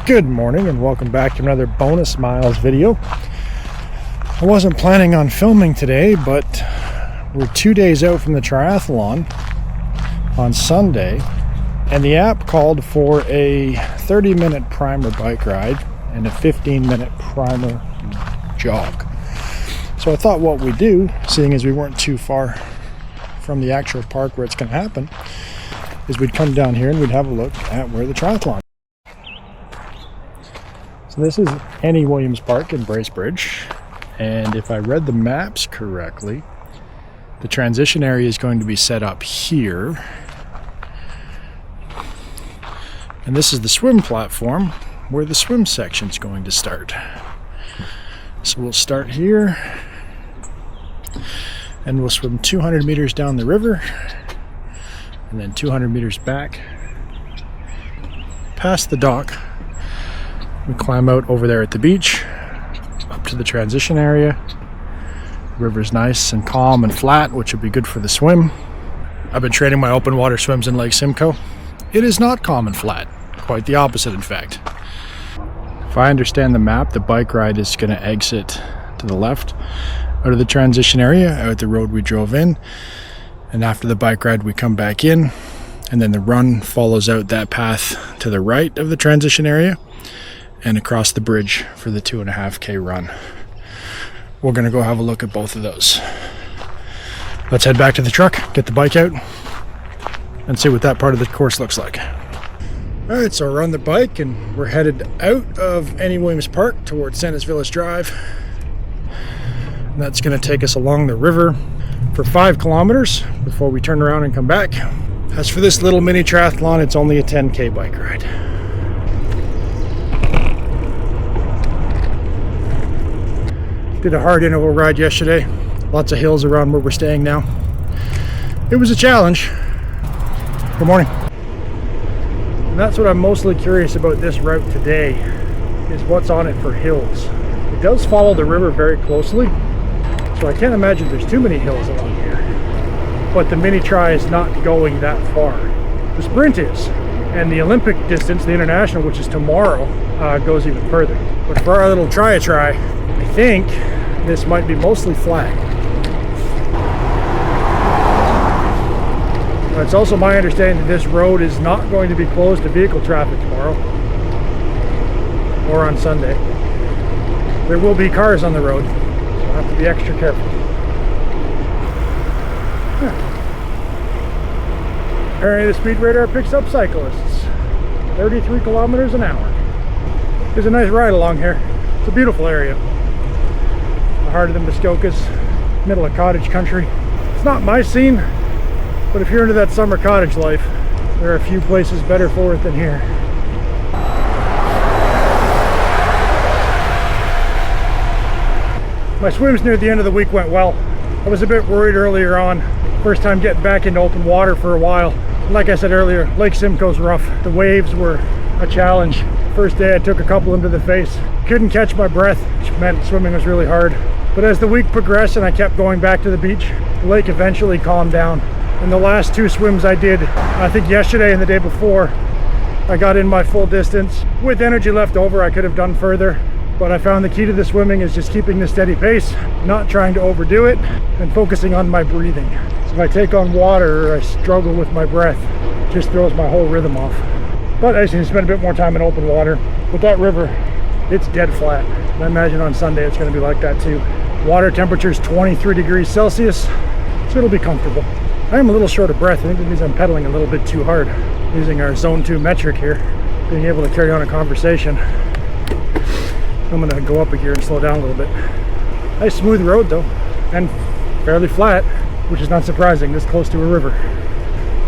Good morning and welcome back to another bonus miles video. I wasn't planning on filming today, but we're 2 days out from the triathlon on Sunday, and the app called for a 30-minute primer bike ride and a 15-minute primer jog. So I thought what we'd do, seeing as we weren't too far from the actual park where it's going to happen, is we'd come down here and we'd have a look at where the triathlon is. So this is Annie Williams Park in Bracebridge, and if I read the maps correctly, the transition area is going to be set up here, and this is the swim platform where the swim section is going to start. So we'll start here and we'll swim 200 meters down the river and then 200 meters back past the dock. We climb out over there at the beach, up to the transition area. The river's nice and calm and flat, which would be good for the swim. I've been training my open water swims in Lake Simcoe. It is not calm and flat, quite the opposite in fact. If I understand the map, the bike ride is going to exit to the left out of the transition area, out the road we drove in, and after the bike ride we come back in, and then the run follows out that path to the right of the transition area and across the bridge for the 2.5K run. We're gonna go have a look at both of those. Let's head back to the truck, get the bike out, and see what that part of the course looks like. All right, so we're on the bike and we're headed out of Annie Williams Park towards Santa's Village Drive. And that's gonna take us along the river for 5 kilometers before we turn around and come back. As for this little mini triathlon, it's only a 10K bike ride. Did a hard interval ride yesterday. Lots of hills around where we're staying now. It was a challenge. Good morning. And that's what I'm mostly curious about this route today, is what's on it for hills. It does follow the river very closely, so I can't imagine there's too many hills along here. But the mini tri is not going that far. The sprint is, and the Olympic distance, the international, which is tomorrow, goes even further. But for our little tri, I think this might be mostly flat. It's also my understanding that this road is not going to be closed to vehicle traffic tomorrow or on Sunday. There will be cars on the road, so I'll have to be extra careful. Apparently the speed radar picks up cyclists. 33 kilometers an hour. There's a nice ride along here. It's a beautiful area. The heart of the Muskokas, middle of cottage country. It's not my scene, but if you're into that summer cottage life, there are a few places better for it than here. My swims near the end of the week went well. I was a bit worried earlier on. First time getting back into open water for a while. Like I said earlier, Lake Simcoe's rough. The waves were a challenge. First day I took a couple into the face. Couldn't catch my breath, which meant swimming was really hard. But as the week progressed and I kept going back to the beach, the lake eventually calmed down. And the last 2 swims I did, I think yesterday and the day before, I got in my full distance. With energy left over, I could have done further. But I found the key to the swimming is just keeping the steady pace, not trying to overdo it, and focusing on my breathing. So if I take on water or I struggle with my breath, it just throws my whole rhythm off. But I just need to spend a bit more time in open water. With that river, it's dead flat. And I imagine on Sunday it's going to be like that too. Water temperature is 23 degrees Celsius, so it'll be comfortable. I am a little short of breath. I think it means I'm pedaling a little bit too hard. Using our zone 2 metric here, being able to carry on a conversation. I'm going to go up a gear and slow down a little bit. Nice smooth road though, and fairly flat, which is not surprising this close to a river.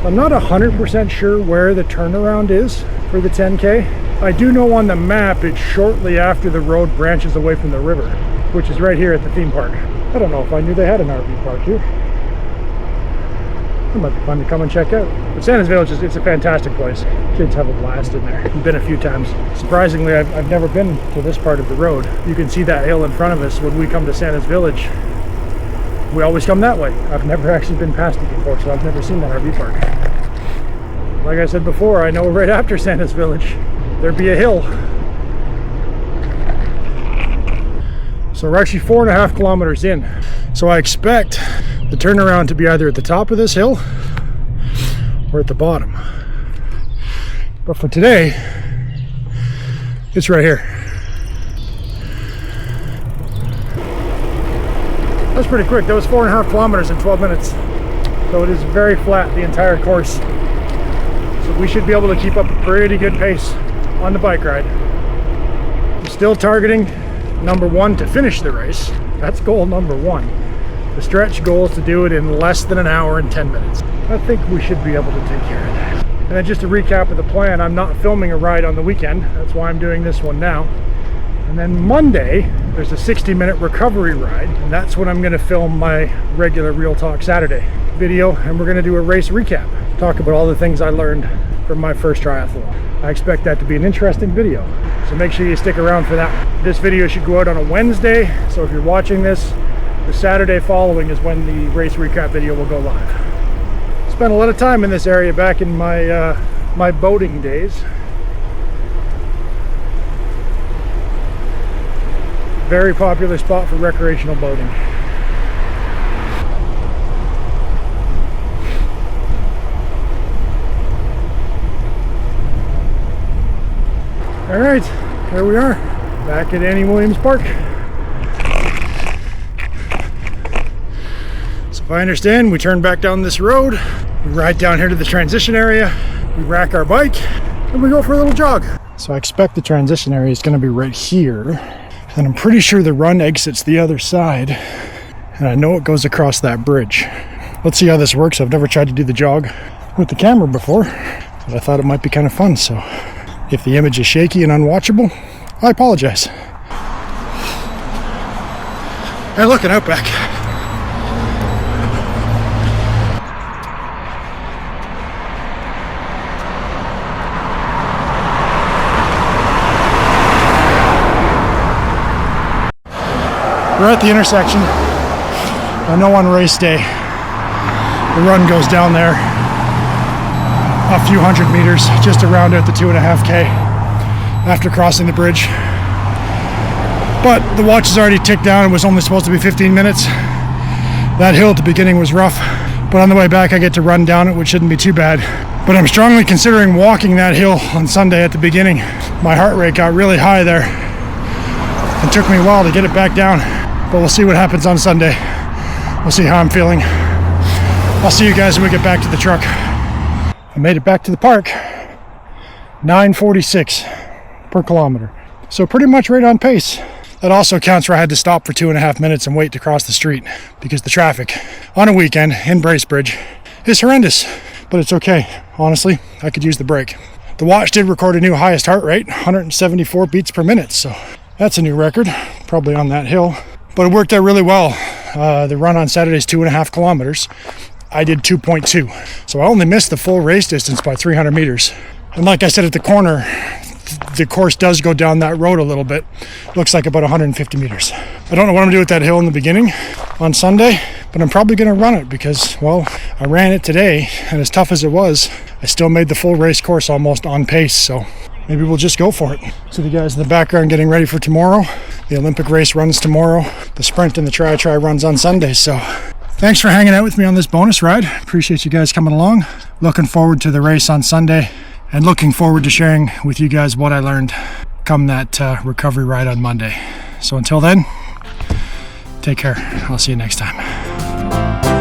I'm not 100% sure where the turnaround is for the 10K. I do know on the map it's shortly after the road branches away from the river, which is right here at the theme park. I don't know if I knew they had an RV park here. It might be fun to come and check out. But Santa's Village it's a fantastic place. Kids have a blast in there. I've been a few times. Surprisingly, I've never been to this part of the road. You can see that hill in front of us when we come to Santa's Village. We always come that way. I've never actually been past it before, so I've never seen that RV park. Like I said before, I know right after Santa's Village, there'd be a hill So we're actually 4.5 kilometers in. So I expect the turnaround to be either at the top of this hill or at the bottom. But for today, it's right here. That's pretty quick. That was 4.5 kilometers in 12 minutes. So it is very flat the entire course. So we should be able to keep up a pretty good pace on the bike ride. I'm still targeting number 1 to finish the race. That's goal number 1. The stretch goal is to do it in less than an hour and 10 minutes. I think we should be able to take care of that. And then just a recap of the plan, I'm not filming a ride on the weekend. That's why I'm doing this one now. And then Monday, there's a 60-minute recovery ride, and that's when I'm going to film my regular Real Talk Saturday video, and we're going to do a race recap. Talk about all the things I learned from my first triathlon. I expect that to be an interesting video, so make sure you stick around for that. This video should go out on a Wednesday, so if you're watching this, the Saturday following is when the race recap video will go live. Spent a lot of time in this area back in my my boating days. Very popular spot for recreational boating. All right, here we are, back at Annie Williams Park. So if I understand, we turn back down this road, we ride down here to the transition area, we rack our bike, and we go for a little jog. So I expect the transition area is going to be right here. And I'm pretty sure the run exits the other side, and I know it goes across that bridge. Let's see how this works. I've never tried to do the jog with the camera before, but I thought it might be kind of fun. So if the image is shaky and unwatchable, I apologize. Hey, look, an Outback. We're at the intersection. I know on race day, the run goes down there a few hundred meters, just to round out the 2.5K after crossing the bridge. But the watch has already ticked down. It was only supposed to be 15 minutes. That hill at the beginning was rough, but on the way back I get to run down it, which shouldn't be too bad. But I'm strongly considering walking that hill on Sunday at the beginning. My heart rate got really high there. It took me a while to get it back down. But we'll see what happens on Sunday. We'll see how I'm feeling. I'll see you guys when we get back to the truck. I made it back to the park. 9:46 per kilometer. So pretty much right on pace. That also counts where I had to stop for 2.5 minutes and wait to cross the street because the traffic on a weekend in Bracebridge is horrendous. But it's okay. Honestly, I could use the break. The watch did record a new highest heart rate, 174 beats per minute. So that's a new record, probably on that hill. But it worked out really well. The run on Saturday is 2.5 kilometers. I did 2.2. So I only missed the full race distance by 300 meters. And like I said at the corner, the course does go down that road a little bit. Looks like about 150 meters. I don't know what I'm gonna do with that hill in the beginning on Sunday, but I'm probably gonna run it because, well, I ran it today, and as tough as it was, I still made the full race course almost on pace. So maybe we'll just go for it. So the guys in the background getting ready for tomorrow. The Olympic race runs tomorrow. The sprint and the tri runs on Sunday. So thanks for hanging out with me on this bonus ride. Appreciate you guys coming along. Looking forward to the race on Sunday and looking forward to sharing with you guys what I learned come that recovery ride on Monday. So until then, take care. I'll see you next time.